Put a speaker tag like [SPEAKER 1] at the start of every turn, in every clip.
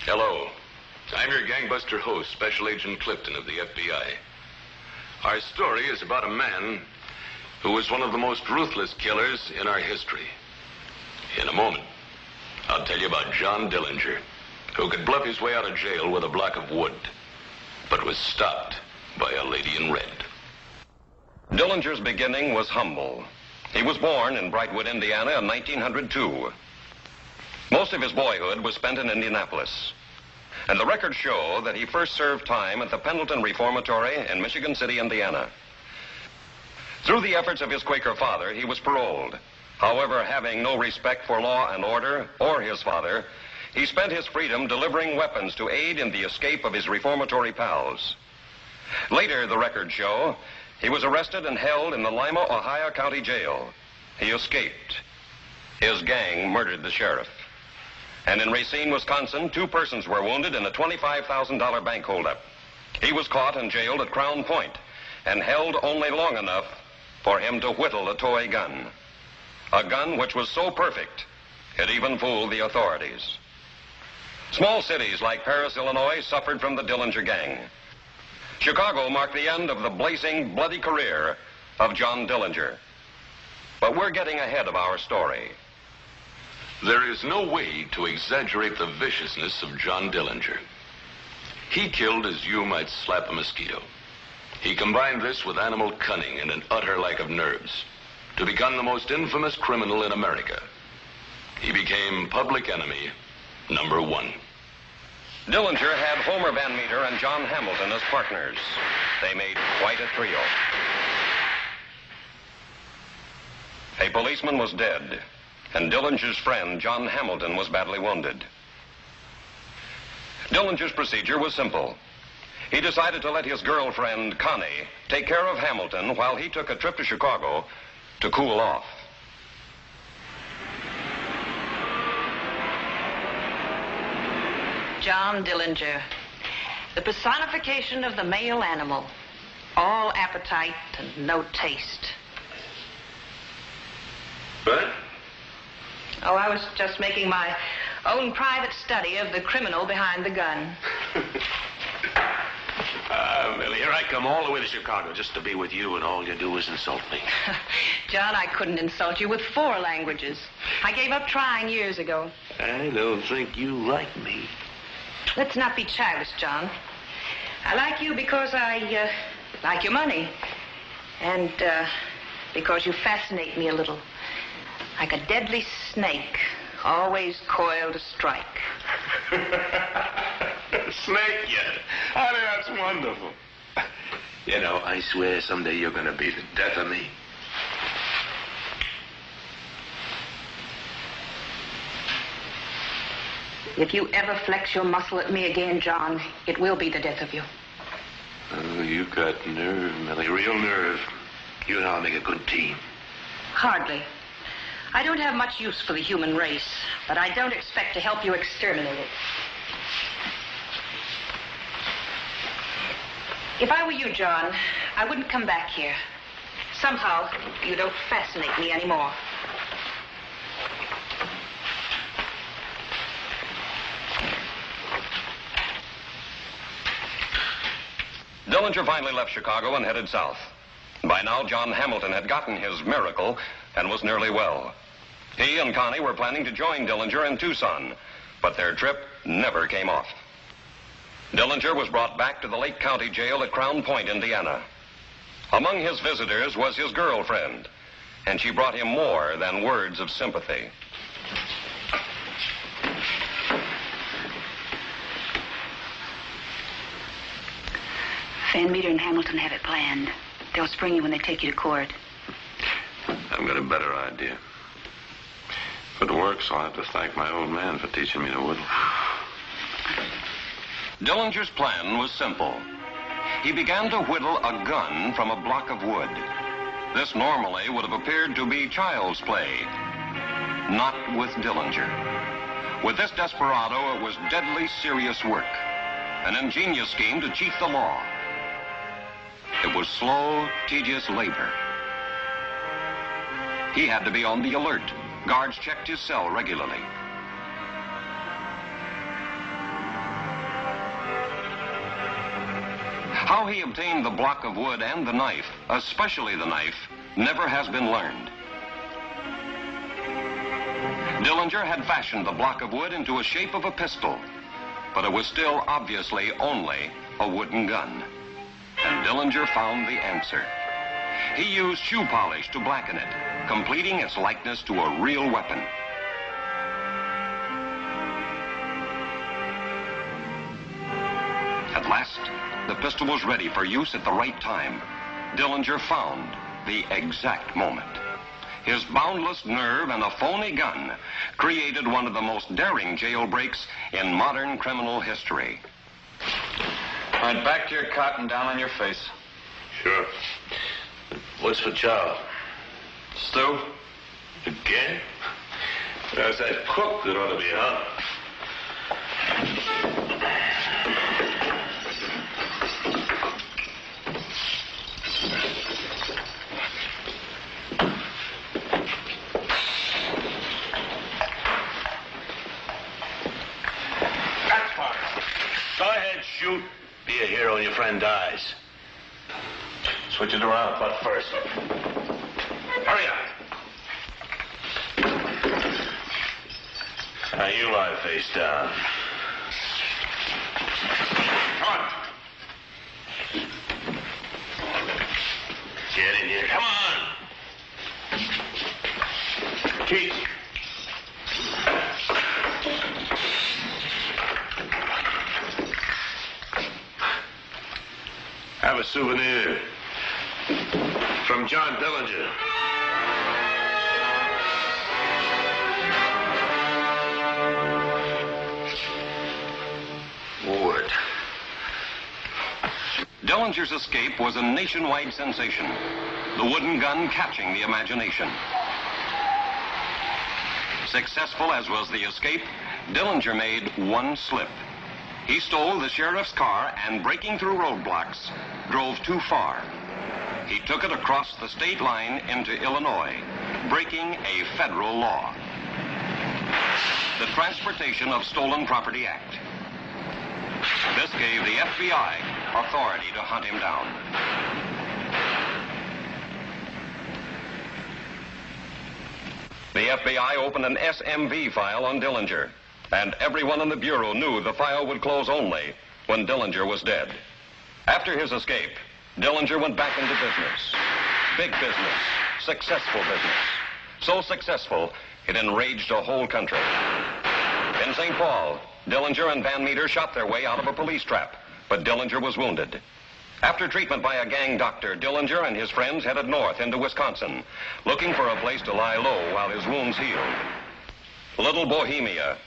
[SPEAKER 1] Hello. I'm your gangbuster host, Special Agent Clifton of the FBI. Our story is about a man who was one of the most ruthless killers in our history. In a moment, I'll tell you about John Dillinger, who could bluff his way out of jail with a block of wood, but was stopped by a lady in red.
[SPEAKER 2] Dillinger's beginning was humble. He was born in Brightwood, Indiana in 1902. Most of his boyhood was spent in Indianapolis. And the records show that he first served time at the Pendleton Reformatory in Michigan City, Indiana. Through the efforts of his Quaker father, he was paroled. However, having no respect for law and order or his father, he spent his freedom delivering weapons to aid in the escape of his reformatory pals. Later, the records show, he was arrested and held in the Lima, Ohio County Jail. He escaped. His gang murdered the sheriff. And in Racine, Wisconsin, 2 persons were wounded in a $25,000 bank holdup. He was caught and jailed at Crown Point and held only long enough for him to whittle a toy gun. A gun which was so perfect, it even fooled the authorities. Small cities like Paris, Illinois, suffered from the Dillinger gang. Chicago marked the end of the blazing, bloody career of John Dillinger. But we're getting ahead of our story.
[SPEAKER 1] There is no way to exaggerate the viciousness of John Dillinger. He killed as you might slap a mosquito. He combined this with animal cunning and an utter lack of nerves to become the most infamous criminal in America. He became public enemy number 1.
[SPEAKER 2] Dillinger had Homer Van Meter and John Hamilton as partners. They made quite a trio. A policeman was dead, and Dillinger's friend, John Hamilton, was badly wounded. Dillinger's procedure was simple. He decided to let his girlfriend, Connie, take care of Hamilton while he took a trip to Chicago to cool off.
[SPEAKER 3] John Dillinger, the personification of the male animal, all appetite and no taste.
[SPEAKER 1] What?
[SPEAKER 3] Oh, I was just making my own private study of the criminal behind the gun.
[SPEAKER 4] Millie, here I come all the way to Chicago just to be with you, and all you do is insult me.
[SPEAKER 3] John, I couldn't insult you with 4 languages. I gave up trying years ago.
[SPEAKER 4] I don't think you like me.
[SPEAKER 3] Let's not be childish, John. I like you because I like your money. And because you fascinate me a little. Like a deadly snake, always coiled to strike.
[SPEAKER 4] Snake, yeah. Honey, that's wonderful. You know, I swear someday you're going to be the death of me.
[SPEAKER 3] If you ever flex your muscle at me again, John, it will be the death of you.
[SPEAKER 4] Oh, you got nerve, Millie, real nerve. You and I'll make a good team.
[SPEAKER 3] Hardly. I don't have much use for the human race, but I don't expect to help you exterminate it. If I were you, John, I wouldn't come back here. Somehow, you don't fascinate me anymore.
[SPEAKER 2] Dillinger finally left Chicago and headed south. By now, John Hamilton had gotten his miracle and was nearly well. He and Connie were planning to join Dillinger in Tucson, but their trip never came off. Dillinger was brought back to the Lake County Jail at Crown Point, Indiana. Among his visitors was his girlfriend, and she brought him more than words of sympathy.
[SPEAKER 5] Van Meter and Hamilton have it planned. They'll spring you when they take you to court.
[SPEAKER 4] I've got a better idea. If it works, I'll have to thank my old man for teaching me to whittle.
[SPEAKER 2] Dillinger's plan was simple. He began to whittle a gun from a block of wood. This normally would have appeared to be child's play. Not with Dillinger. With this desperado, it was deadly serious work. An ingenious scheme to cheat the law. It was slow, tedious labor. He had to be on the alert. Guards checked his cell regularly. How he obtained the block of wood and the knife, especially the knife, never has been learned. Dillinger had fashioned the block of wood into a shape of a pistol, but it was still obviously only a wooden gun. And Dillinger found the answer. He used shoe polish to blacken it, completing its likeness to a real weapon. At last, the pistol was ready for use at the right time. Dillinger found the exact moment. His boundless nerve and a phony gun created one of the most daring jailbreaks in modern criminal history.
[SPEAKER 6] All right, back to your cot and down on your face.
[SPEAKER 4] Sure. What's for chow?
[SPEAKER 6] Stew?
[SPEAKER 4] Again? There's that cook that ought to be out. Go ahead, shoot. Be a hero when your friend dies. Switch it around, but first. Hurry up. Now you lie face down. Come on. Get in here. Come on. Keith. Have a souvenir from John Dillinger. Ward.
[SPEAKER 2] Dillinger's escape was a nationwide sensation, the wooden gun catching the imagination. Successful as was the escape, Dillinger made one slip. He stole the sheriff's car and, breaking through roadblocks, drove too far. He took it across the state line into Illinois, breaking a federal law. The Transportation of Stolen Property Act. This gave the FBI authority to hunt him down. The FBI opened an SMV file on Dillinger, and everyone in the Bureau knew the file would close only when Dillinger was dead. After his escape, Dillinger went back into business. Big business, successful business. So successful, it enraged a whole country. In St. Paul, Dillinger and Van Meter shot their way out of a police trap, but Dillinger was wounded. After treatment by a gang doctor, Dillinger and his friends headed north into Wisconsin, looking for a place to lie low while his wounds healed. Little Bohemia,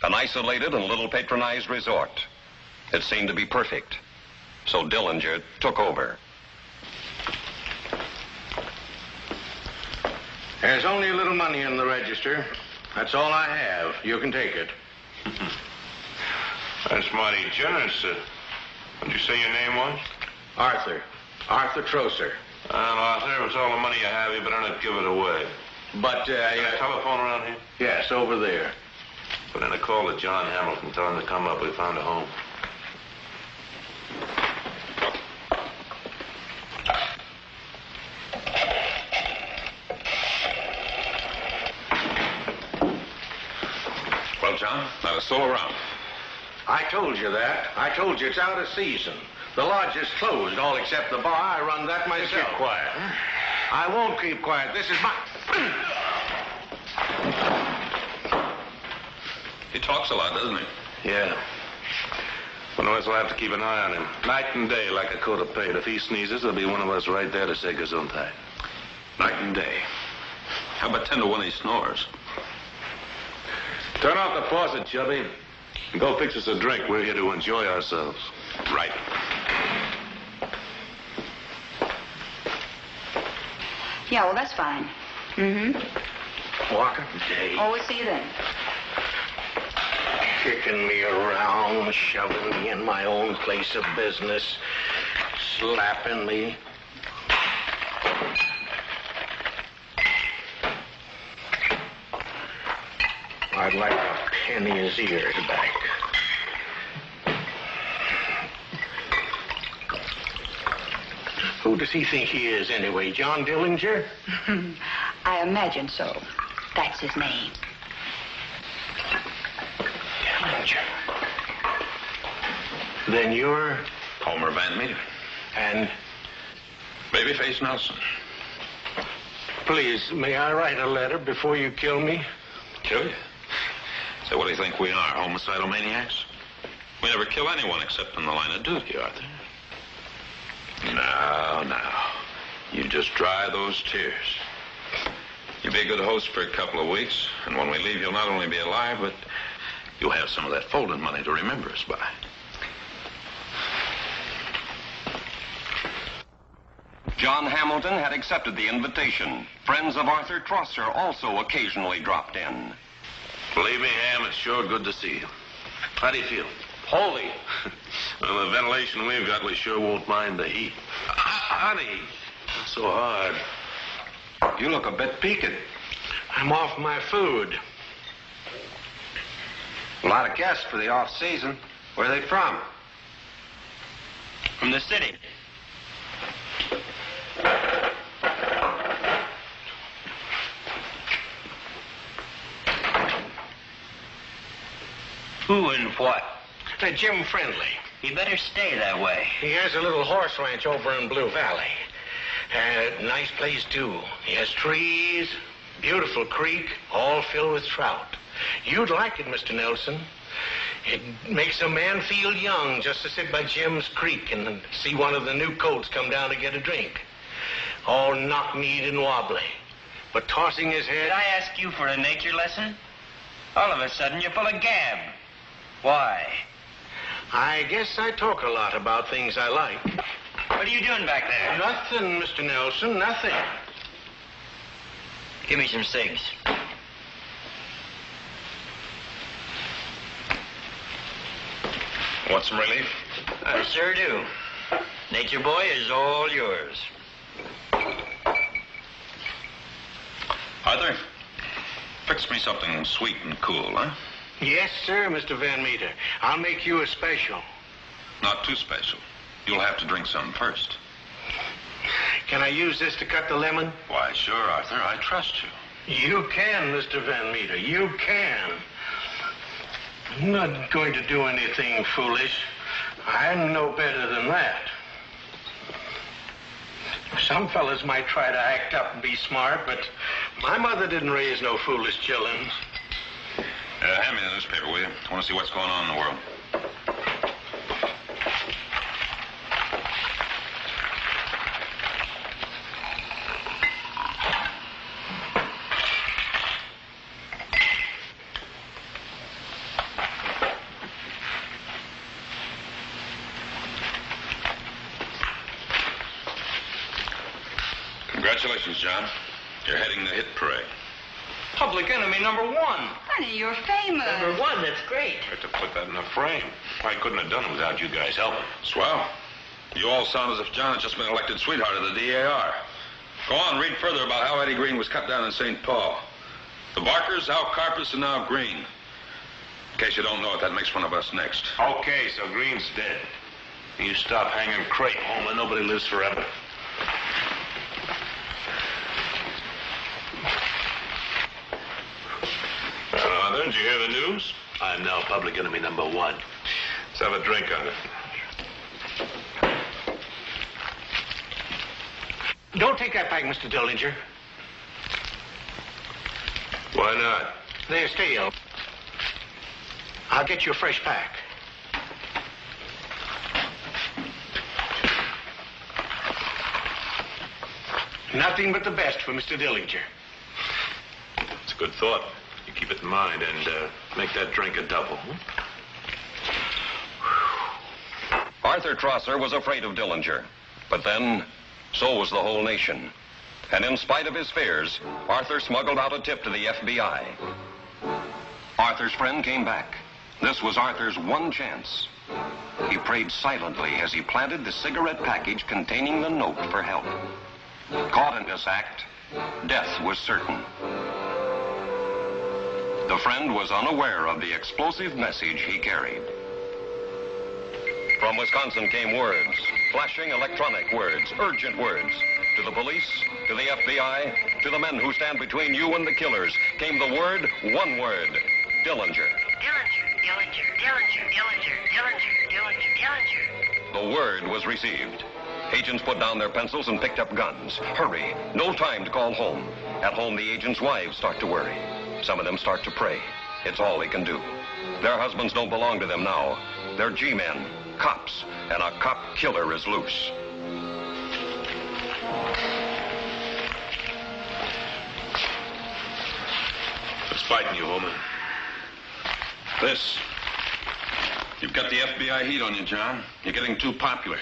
[SPEAKER 2] an isolated and little patronized resort. It seemed to be perfect. So Dillinger took over.
[SPEAKER 7] There's only a little money in the register. That's all I have. You can take it.
[SPEAKER 4] That's mighty generous. What'd you say your name was?
[SPEAKER 7] Arthur. Arthur Troser.
[SPEAKER 4] Arthur, if it's all the money you have, you better not give it away.
[SPEAKER 7] But,
[SPEAKER 4] Got a telephone around here?
[SPEAKER 7] Yes, over there.
[SPEAKER 4] Put in a call to John Hamilton. Tell him to come up. We found a home.
[SPEAKER 6] Well, John, not a soul around.
[SPEAKER 7] I told you that. I told you it's out of season. The lodge is closed, all except the bar. I run that myself.
[SPEAKER 4] Keep quiet.
[SPEAKER 7] I won't keep quiet. This is my...
[SPEAKER 6] He talks a lot, doesn't he?
[SPEAKER 4] Yeah. One of us will have to keep an eye on him. Night and day, like a coat of paint. If he sneezes, there'll be one of us right there to say gesundheit.
[SPEAKER 6] Night and day. How about 10 to 1 he snores?
[SPEAKER 4] Turn off the faucet, Chubby. And go fix us a drink. We're here to enjoy ourselves.
[SPEAKER 6] Right.
[SPEAKER 5] Yeah, well, that's fine. Mm-hmm.
[SPEAKER 7] Walker? Day.
[SPEAKER 5] Oh, we'll see you then.
[SPEAKER 7] Kicking me around, shoving me in my own place of business, slapping me. I'd like a penny his ears back. Who does he think he is, anyway? John Dillinger?
[SPEAKER 5] I imagine so. That's his name.
[SPEAKER 7] Dillinger. Then you're...
[SPEAKER 6] Homer Van Meter.
[SPEAKER 7] And...
[SPEAKER 6] Babyface Nelson.
[SPEAKER 7] Please, may I write a letter before you kill me?
[SPEAKER 6] Kill you? So what do you think we are, homicidal maniacs? We never kill anyone except in the line of duty, Arthur. Now. You just dry those tears. You be a good host for a couple of weeks, and when we leave, you'll not only be alive, but you'll have some of that folding money to remember us by.
[SPEAKER 2] John Hamilton had accepted the invitation. Friends of Arthur Trosser also occasionally dropped in.
[SPEAKER 1] Believe me, Ham, it's sure good to see you. How do you feel?
[SPEAKER 7] Holy.
[SPEAKER 1] Well, the ventilation we've got, we sure won't mind the heat.
[SPEAKER 7] Honey.
[SPEAKER 1] It's so hard.
[SPEAKER 6] You look a bit peaked.
[SPEAKER 7] I'm off my food.
[SPEAKER 8] A lot of guests for the off-season. Where are they from?
[SPEAKER 9] From the city. Who and what?
[SPEAKER 7] Jim Friendly.
[SPEAKER 9] You better stay that way.
[SPEAKER 7] He has a little horse ranch over in Blue Valley. Nice place, too. He has trees, beautiful creek, all filled with trout. You'd like it, Mr. Nelson. It makes a man feel young just to sit by Jim's creek and see one of the new colts come down to get a drink. All knock-kneed and wobbly, but tossing his head...
[SPEAKER 9] Did I ask you for a nature lesson? All of a sudden, you're full of gab. Why?
[SPEAKER 7] I guess I talk a lot about things I like.
[SPEAKER 9] What are you doing back there?
[SPEAKER 7] Nothing, Mr. Nelson, nothing.
[SPEAKER 9] Give me some cigs.
[SPEAKER 6] Want some relief?
[SPEAKER 9] I sure do. Nature boy is all yours.
[SPEAKER 6] Arthur, fix me something sweet and cool, huh?
[SPEAKER 7] Yes, sir, Mr. Van Meter. I'll make you a special.
[SPEAKER 6] Not too special. You'll have to drink some first.
[SPEAKER 7] Can I use this to cut the lemon?
[SPEAKER 6] Why, sure, Arthur. I trust you.
[SPEAKER 7] You can, Mr. Van Meter. You can. I'm not going to do anything foolish. I'm no better than that. Some fellas might try to act up and be smart, but my mother didn't raise no foolish children.
[SPEAKER 6] Hand me the newspaper, will you? I want to see what's going on in the world. Congratulations, John. You're heading the hit parade.
[SPEAKER 7] Public enemy number one.
[SPEAKER 5] Honey, you're famous.
[SPEAKER 9] Number one, that's great.
[SPEAKER 6] I had to put that in a frame. I couldn't have done it without you guys helping. Swell. You all sound as if John had just been elected sweetheart of the DAR. Go on, read further about how Eddie Green was cut down in St. Paul. The Barkers, Al Carpus, and now Green. In case you don't know it, that makes one of us next.
[SPEAKER 4] Okay, so Green's dead. You stop hanging crepe, Homer. Nobody lives forever.
[SPEAKER 1] Did you hear the news? I'm now public enemy number one.
[SPEAKER 6] Let's have a drink on it.
[SPEAKER 7] Don't take that back, Mr. Dillinger.
[SPEAKER 6] Why not?
[SPEAKER 7] They're stale. I'll get you a fresh pack. Nothing but the best for Mr. Dillinger.
[SPEAKER 1] It's a good thought. You keep it in mind and make that drink a double.
[SPEAKER 2] Arthur Trosser was afraid of Dillinger, but then so was the whole nation. And in spite of his fears, Arthur smuggled out a tip to the FBI. Arthur's friend came back. This was Arthur's one chance. He prayed silently as he planted the cigarette package containing the note for help. Caught in this act, death was certain. The friend was unaware of the explosive message he carried. From Wisconsin came words Flashing electronic words, urgent words. To the police, to the FBI, to the men who stand between you and the killers, came the word, one word, Dillinger. The word was received. Agents put down their pencils and picked up guns. Hurry. No time to call home. At home, the agents' wives start to worry. Some of them start to pray. It's all they can do. Their husbands don't belong to them now. They're G-men, cops, and a cop killer is loose.
[SPEAKER 6] What's fighting you, woman? This. You've got the FBI heat on you, John. You're getting too popular.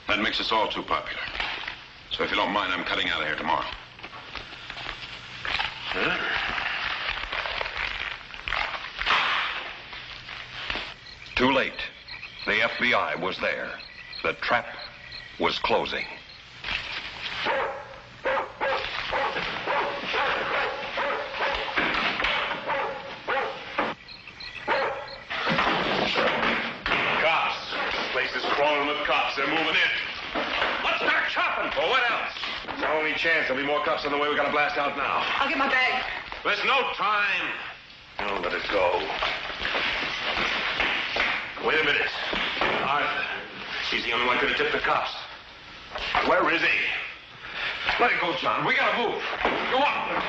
[SPEAKER 6] That makes us all too popular. So if you don't mind, I'm cutting out of here tomorrow. Huh?
[SPEAKER 2] Too late. The FBI was there. The trap was closing.
[SPEAKER 4] Cops. This place is crawling with cops. They're moving in.
[SPEAKER 7] Let's start chopping.
[SPEAKER 4] For what else? It's our only chance. There'll be more cops on the way. We gotta blast out now.
[SPEAKER 3] I'll get my bag.
[SPEAKER 4] There's no time. Oh, let it go. Wait a minute. Arthur. He's the only one could have tipped the cops. Where is he? Let it go, John. We gotta move. Go on.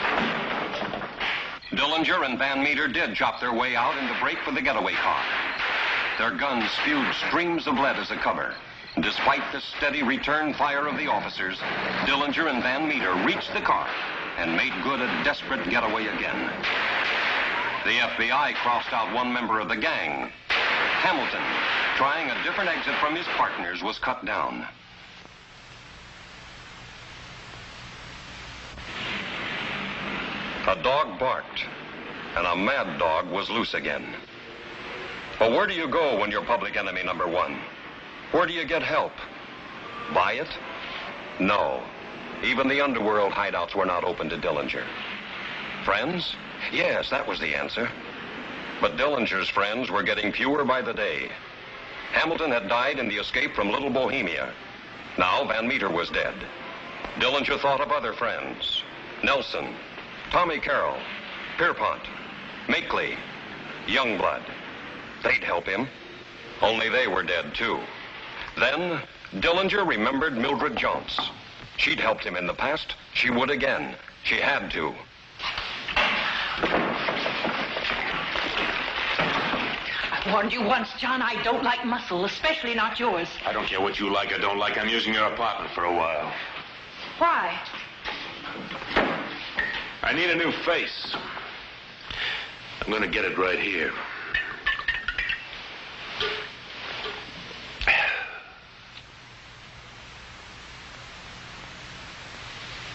[SPEAKER 2] Dillinger and Van Meter did chop their way out and to break for the getaway car. Their guns spewed streams of lead as a cover. Despite the steady return fire of the officers, Dillinger and Van Meter reached the car and made good a desperate getaway again. The FBI crossed out one member of the gang. Hamilton, trying a different exit from his partners, was cut down. A dog barked, and a mad dog was loose again. But where do you go when you're public enemy number one? Where do you get help? Buy it? No. Even the underworld hideouts were not open to Dillinger. Friends? Yes, that was the answer. But Dillinger's friends were getting fewer by the day. Hamilton had died in the escape from Little Bohemia. Now Van Meter was dead. Dillinger thought of other friends. Nelson, Tommy Carroll, Pierpont, Makeley, Youngblood. They'd help him. Only they were dead, too. Then Dillinger remembered Mildred Jones. She'd helped him in the past. She would again. She had to.
[SPEAKER 3] I warned you once, John, I don't like muscle, especially not yours.
[SPEAKER 4] I don't care what you like or don't like. I'm using your apartment for a while.
[SPEAKER 3] Why?
[SPEAKER 4] I need a new face. I'm going to get it right here.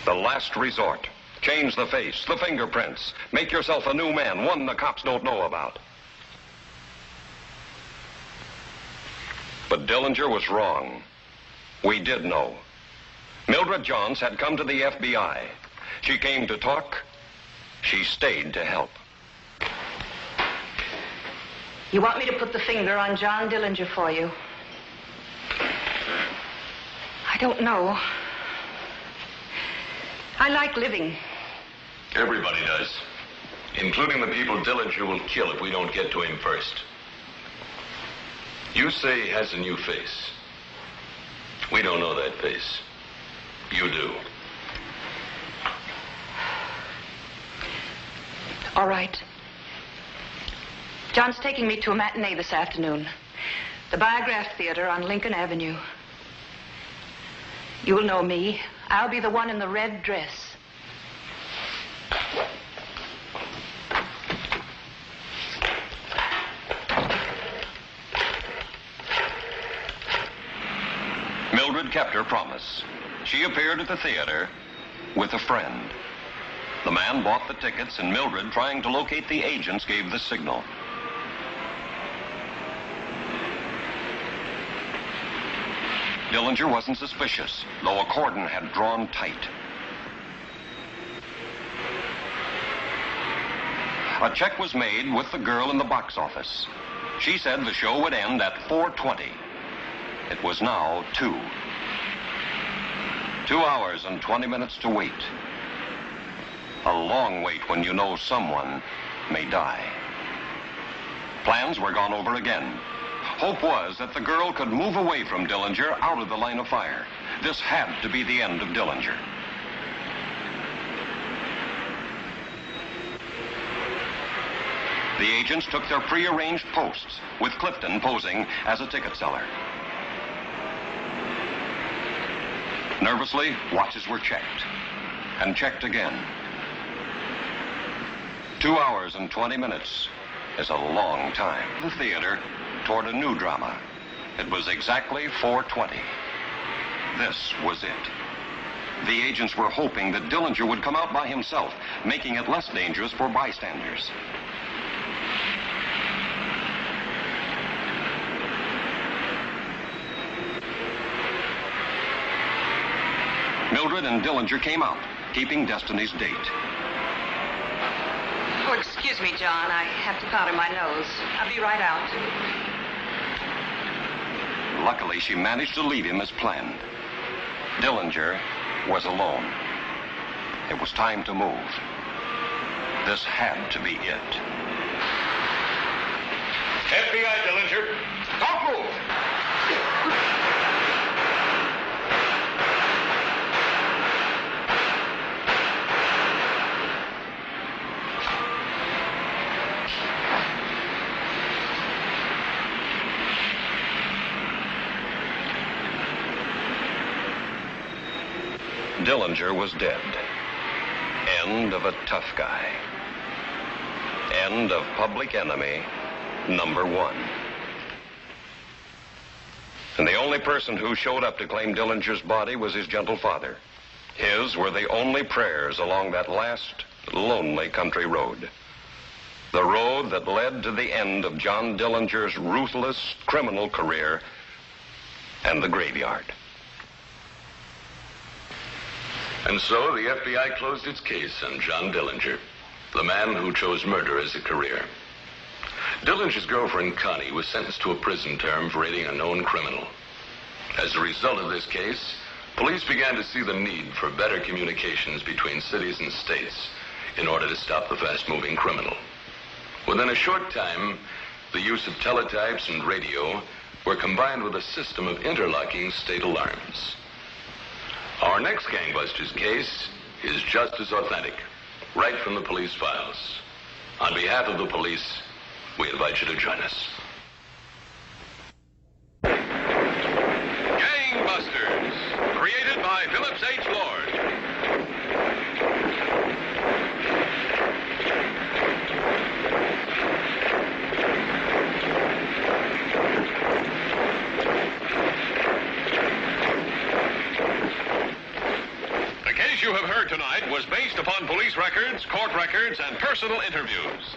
[SPEAKER 2] The last resort. Change the face, the fingerprints. Make yourself a new man, one the cops don't know about. But Dillinger was wrong. We did know. Mildred Johns had come to the FBI. She came to talk. She stayed to help.
[SPEAKER 3] You want me to put the finger on John Dillinger for you? I don't know. I like living.
[SPEAKER 1] Everybody does. Including the people Dillinger will kill if we don't get to him first. You say he has a new face. We don't know that face. You do.
[SPEAKER 3] All right. John's taking me to a matinee this afternoon. The Biograph Theater on Lincoln Avenue. You'll know me. I'll be the one in the red dress.
[SPEAKER 2] Mildred kept her promise. She appeared at the theater with a friend. The man bought the tickets, and Mildred, trying to locate the agents, gave the signal. Dillinger wasn't suspicious, though a cordon had drawn tight. A check was made with the girl in the box office. She said the show would end at 4:20. It was now 2. 2 hours and 20 minutes to wait. A long wait when you know someone may die. Plans were gone over again. Hope was that the girl could move away from Dillinger out of the line of fire. This had to be the end of Dillinger. The agents took their prearranged posts, with Clifton posing as a ticket seller. Nervously, watches were checked, and checked again. 2 hours and 20 minutes is a long time. The theater toward a new drama. It was exactly 4:20. This was it. The agents were hoping that Dillinger would come out by himself, making it less dangerous for bystanders. Mildred and Dillinger came out, keeping Destiny's date.
[SPEAKER 3] Oh, excuse me, John. I have to powder my nose. I'll be right out.
[SPEAKER 2] Luckily, she managed to leave him as planned. Dillinger was alone. It was time to move. This had to be it.
[SPEAKER 7] FBI, Dillinger. Don't move.
[SPEAKER 2] Dillinger was dead. End of a tough guy. End of public enemy number 1. And the only person who showed up to claim Dillinger's body was his gentle father. His were the only prayers along that last lonely country road. The road that led to the end of John Dillinger's ruthless criminal career and the graveyard.
[SPEAKER 1] And so the FBI closed its case on John Dillinger, the man who chose murder as a career. Dillinger's girlfriend, Connie, was sentenced to a prison term for aiding a known criminal. As a result of this case, police began to see the need for better communications between cities and states in order to stop the fast-moving criminal. Within a short time, the use of teletypes and radio were combined with a system of interlocking state alarms. Our next gangbusters case is just as authentic, right from the police files. On behalf of the police, we invite you to join us.
[SPEAKER 10] Gangbusters, created by Phillips H. Lord. You have heard tonight was based upon police records, court records, and personal interviews.